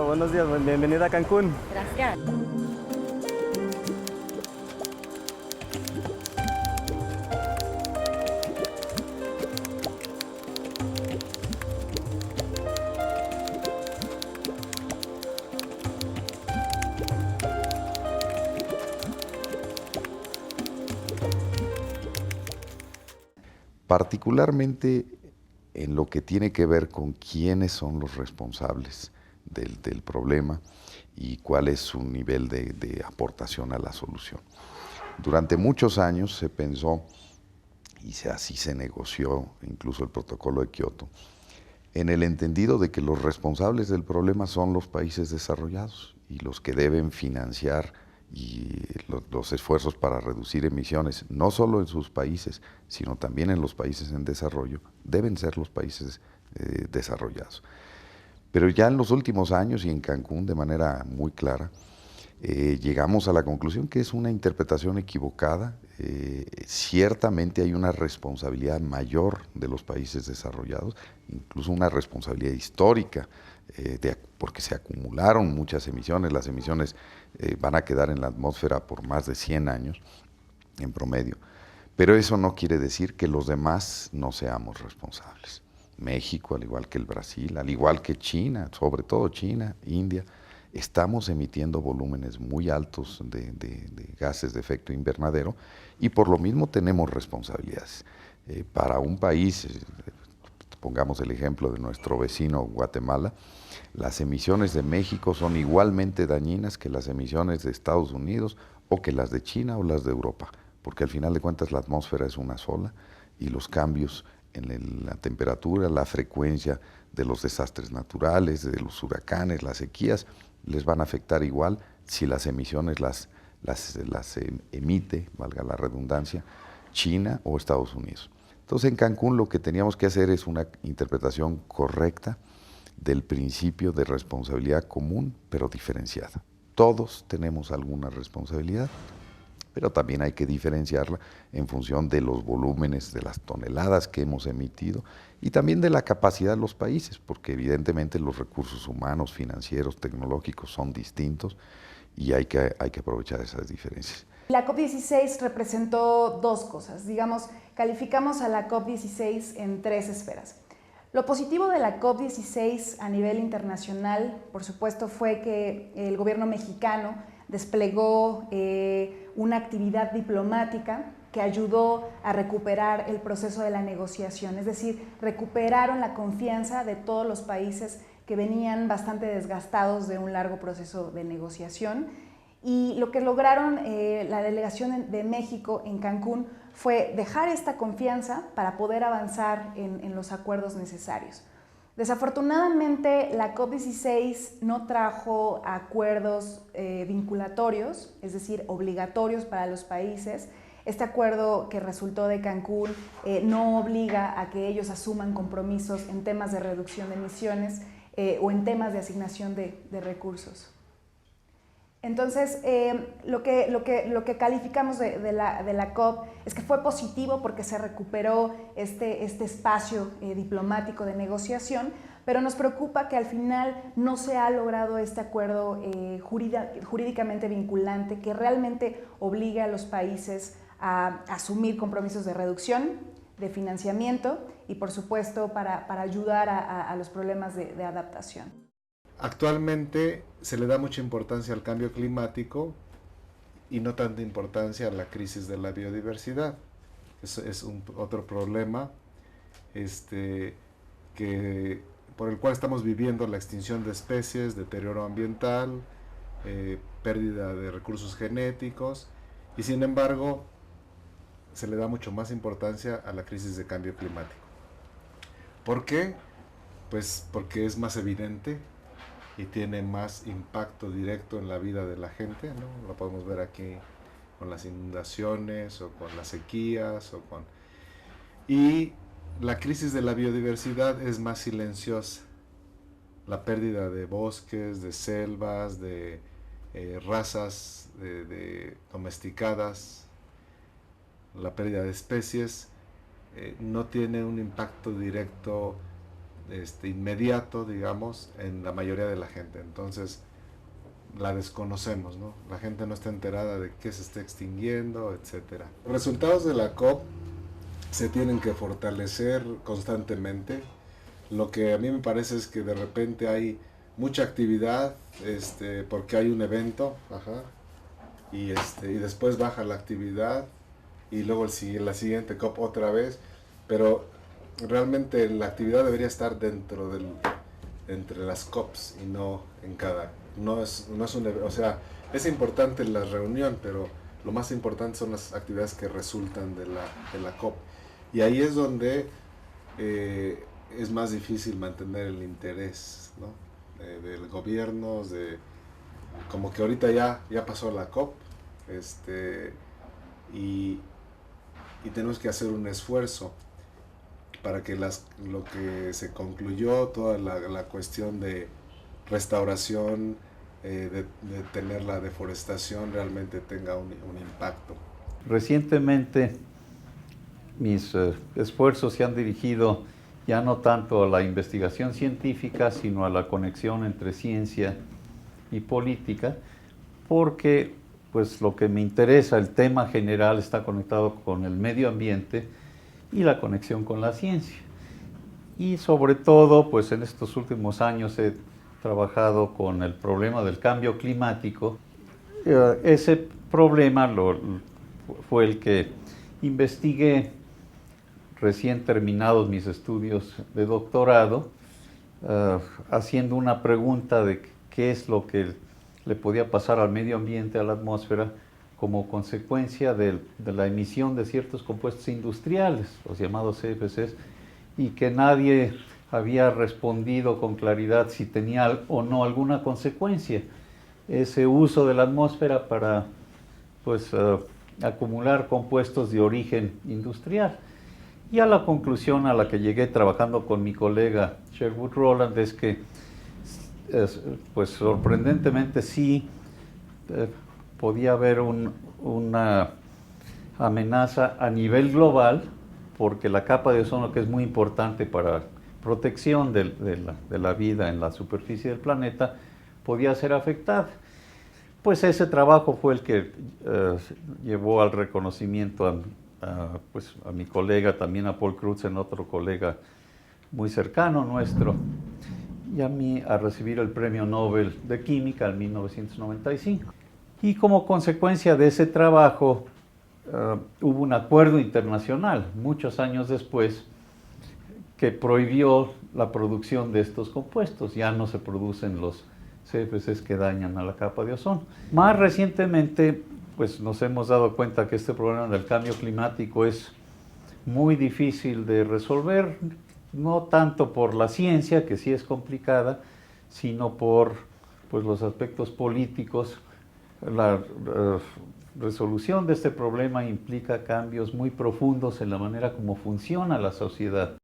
buenos días, bienvenida a Cancún. Gracias. Particularmente en lo que tiene que ver con quiénes son los responsables del problema y cuál es su nivel de aportación a la solución. Durante muchos años se pensó, y así se negoció incluso el protocolo de Kioto, en el entendido de que los responsables del problema son los países desarrollados y los que deben financiar los esfuerzos para reducir emisiones, no solo en sus países, sino también en los países en desarrollo, deben ser los países desarrollados. Pero ya en los últimos años y en Cancún de manera muy clara, llegamos a la conclusión que es una interpretación equivocada. Ciertamente hay una responsabilidad mayor de los países desarrollados, incluso una responsabilidad histórica, porque se acumularon muchas emisiones. Las emisiones van a quedar en la atmósfera por más de 100 años en promedio. Pero eso no quiere decir que los demás no seamos responsables. México, al igual que el Brasil, al igual que China, sobre todo China, India, estamos emitiendo volúmenes muy altos de gases de efecto invernadero y por lo mismo tenemos responsabilidades. Para un país, pongamos el ejemplo de nuestro vecino Guatemala, las emisiones de México son igualmente dañinas que las emisiones de Estados Unidos o que las de China o las de Europa, porque al final de cuentas la atmósfera es una sola y los cambios en la temperatura, la frecuencia de los desastres naturales, de los huracanes, las sequías, les van a afectar igual si las emisiones las emite, valga la redundancia, China o Estados Unidos. Entonces en Cancún lo que teníamos que hacer es una interpretación correcta del principio de responsabilidad común, pero diferenciada. Todos tenemos alguna responsabilidad, pero también hay que diferenciarla en función de los volúmenes, de las toneladas que hemos emitido y también de la capacidad de los países, porque evidentemente los recursos humanos, financieros, tecnológicos son distintos y hay que aprovechar esas diferencias. La COP16 representó dos cosas, digamos, calificamos a la COP16 en tres esferas. Lo positivo de la COP16 a nivel internacional, por supuesto, fue que el gobierno mexicano desplegó una actividad diplomática que ayudó a recuperar el proceso de la negociación, es decir, recuperaron la confianza de todos los países que venían bastante desgastados de un largo proceso de negociación. Y lo que lograron la delegación de México en Cancún fue dejar esta confianza para poder avanzar en los acuerdos necesarios. Desafortunadamente, la COP16 no trajo acuerdos vinculatorios, es decir, obligatorios para los países. Este acuerdo que resultó de Cancún no obliga a que ellos asuman compromisos en temas de reducción de emisiones o en temas de asignación de recursos. Entonces, lo que calificamos de la COP es que fue positivo porque se recuperó este espacio diplomático de negociación, pero nos preocupa que al final no se ha logrado este acuerdo jurídicamente vinculante que realmente obligue a los países a asumir compromisos de reducción, de financiamiento y, por supuesto, para ayudar a los problemas de adaptación. Actualmente se le da mucha importancia al cambio climático y no tanta importancia a la crisis de la biodiversidad. Es otro problema por el cual estamos viviendo la extinción de especies, deterioro ambiental, pérdida de recursos genéticos y sin embargo se le da mucho más importancia a la crisis de cambio climático. ¿Por qué? Pues porque es más evidente y tiene más impacto directo en la vida de la gente, ¿no? Lo podemos ver aquí con las inundaciones o con las sequías y la crisis de la biodiversidad es más silenciosa. La pérdida de bosques, de selvas, de razas domesticadas, la pérdida de especies no tiene un impacto directo inmediato, digamos, en la mayoría de la gente. Entonces, la desconocemos, ¿no? La gente no está enterada de qué se está extinguiendo, etcétera. Los resultados de la COP se tienen que fortalecer constantemente. Lo que a mí me parece es que de repente hay mucha actividad, porque hay un evento, y después baja la actividad y luego la siguiente COP otra vez, pero realmente la actividad debería estar entre las COPs y no en cada. No es o sea, es importante la reunión, pero lo más importante son las actividades que resultan de la COP. Y ahí es donde es más difícil mantener el interés, ¿no? Del gobierno, como que ahorita ya pasó la COP, y tenemos que hacer un esfuerzo para que lo que se concluyó, toda la cuestión de restauración, de tener la deforestación, realmente tenga un impacto. Recientemente mis esfuerzos se han dirigido ya no tanto a la investigación científica, sino a la conexión entre ciencia y política, porque pues lo que me interesa, el tema general, está conectado con el medio ambiente y la conexión con la ciencia. Y sobre todo, pues en estos últimos años he trabajado con el problema del cambio climático. Ese problema fue el que investigué recién terminados mis estudios de doctorado, haciendo una pregunta de qué es lo que le podía pasar al medio ambiente, a la atmósfera, como consecuencia de la emisión de ciertos compuestos industriales, los llamados CFCs, y que nadie había respondido con claridad si tenía o no alguna consecuencia ese uso de la atmósfera para acumular compuestos de origen industrial. Y a la conclusión a la que llegué trabajando con mi colega Sherwood Rowland es que pues sorprendentemente sí podía haber una amenaza a nivel global, porque la capa de ozono, que es muy importante para protección de la vida en la superficie del planeta, podía ser afectada. Pues ese trabajo fue el que llevó al reconocimiento a mi colega, también a Paul Crutzen, otro colega muy cercano nuestro, y a mí a recibir el Premio Nobel de Química en 1995. Y como consecuencia de ese trabajo hubo un acuerdo internacional, muchos años después, que prohibió la producción de estos compuestos. Ya no se producen los CFCs que dañan a la capa de ozono. Más recientemente, pues nos hemos dado cuenta que este problema del cambio climático es muy difícil de resolver, no tanto por la ciencia, que sí es complicada, sino por los aspectos políticos. La resolución de este problema implica cambios muy profundos en la manera como funciona la sociedad.